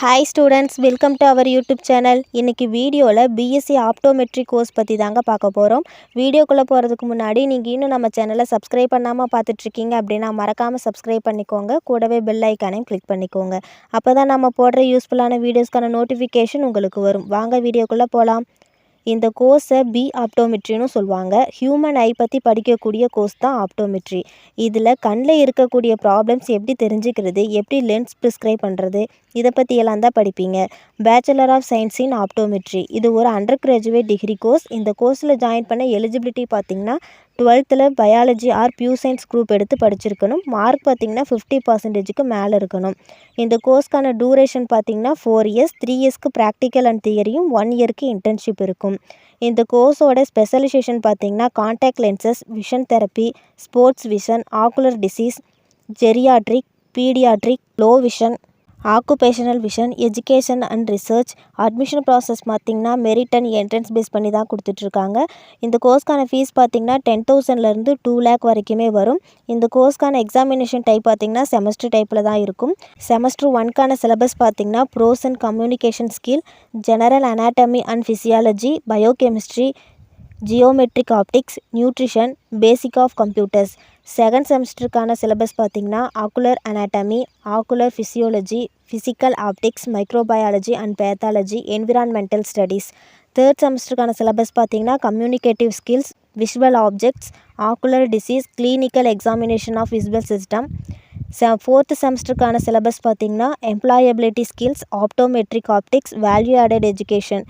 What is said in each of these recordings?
Hi students, welcome to our YouTube channel. இன்னைக்கு வீடியோல BSc Optometry course பத்தி தாங்க பார்க்க போறோம். வீடியோக்குள்ள போறதுக்கு முன்னாடி நீங்க இன்னும் நம்ம சேனலை சப்ஸ்கிரைப் பண்ணாம பார்த்துட்டு இருக்கீங்க அப்படினா மறக்காம சப்ஸ்கிரைப் பண்ணிக்கோங்க. கூடவே பெல் ஐகானையும் கிளிக் பண்ணிக்கோங்க. அப்பதான் நம்ம போடுற யூஸ்ஃபுல்லான வீடியோஸ்க்கான நோட்டிஃபிகேஷன் உங்களுக்கு வரும். வாங்க வீடியோக்குள்ள போலாம். இந்த கோர்ஸை ஆப்டோமெட்ரின்னு சொல்லுவாங்க. ஹியூமன் ஐ பற்றி படிக்கக்கூடிய கோர்ஸ் தான் ஆப்டோமெட்ரி. இதில் கண்ணில் இருக்கக்கூடிய ப்ராப்ளம்ஸ் எப்படி தெரிஞ்சுக்கிறது, எப்படி லென்ஸ் ப்ரிஸ்கிரைப் பண்ணுறது, இதை பற்றியெல்லாம் தான் படிப்பீங்க. Bachelor of science in optometry இது ஒரு அண்டர் கிராஜுவேட் டிகிரி கோர்ஸ். இந்த கோர்ஸில் ஜாயின் பண்ண எலிஜிபிலிட்டி பார்த்திங்கன்னா 12th biology R pure science group எடுத்து படிச்சிருக்கணும். மார்க் பார்த்திங்கன்னா 50% மேலே இருக்கணும். இந்த கோர்ஸ்க்கான டூரேஷன் பார்த்திங்கன்னா 4 years, 3 yearsக்கு ப்ராக்டிக்கல் அண்ட் தியரியும் 1 yearக்கு இன்டர்ன்ஷிப் இருக்கும். இந்த கோர்ஸோட ஸ்பெஷலைசேஷன் பார்த்திங்கன்னா contact lenses, vision therapy, sports vision, ocular disease, geriatric, paediatric, low vision, occupational vision, education and research. Admission process பார்த்திங்கன்னா மெரிட் அண்ட் என்ட்ரன்ஸ் பேஸ் பண்ணி தான் கொடுத்துட்ருக்காங்க. இந்த கோர்ஸ்க்கான ஃபீஸ் பார்த்திங்கன்னா 10,000லேருந்து 2 lakh வரைக்குமே வரும். இந்த கோர்ஸ்க்கான எக்ஸாமினேஷன் டைப் பார்த்திங்கன்னா செமஸ்டர் டைப்பில் தான் இருக்கும். செமஸ்டர் 1க்கான சிலபஸ் பார்த்திங்கன்னா prose and communication skill, general anatomy and physiology, biochemistry, geometric optics, nutrition, basic of computers. Second செமஸ்டருக்கான சிலபஸ் பார்த்திங்கன்னா ocular anatomy, ocular physiology, physical optics, microbiology and pathology, environmental studies. Third செமஸ்டருக்கான syllabus பார்த்திங்கன்னா communicative skills, visual objects, ocular disease, clinical examination of visual system. Fourth செமஸ்டருக்கான syllabus பார்த்திங்கன்னா employability skills, optometric optics, value added education.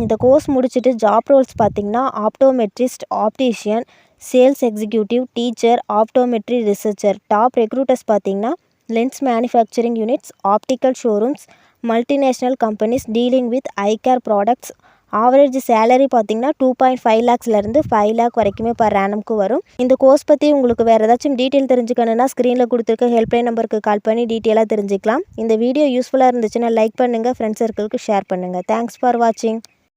இந்த course முடிச்சுட்டு job roles பார்த்திங்கன்னா optometrist, optician, sales executive, teacher, optometry researcher. Top recruiters பார்த்திங்கன்னா lens manufacturing units, optical showrooms, multinational companies dealing with eye care products. Average salary பார்த்திங்கன்னா 2.5 lakhsலேருந்து 5 lakh வரைக்குமே per ஆனம்க்கு வரும். இந்த course பற்றி உங்களுக்கு வேறு ஏதாச்சும் டீட்டெயில் தெரிஞ்சுக்கணுன்னா ஸ்க்ரீனில் கொடுத்துருக்க ஹெல்ப்லைன் நம்பருக்கு கால் பண்ணி டீட்டெயிலாக தெரிஞ்சுக்கலாம். இந்த வீடியோ யூஸ்ஃபுல்லாக இருந்துச்சுன்னா லைக் பண்ணுங்கள், ஃப்ரெண்ட்ஸ் சர்க்கிளுக்கு ஷேர் பண்ணுங்கள். தேங்க்ஸ் ஃபார் வாட்சிங்.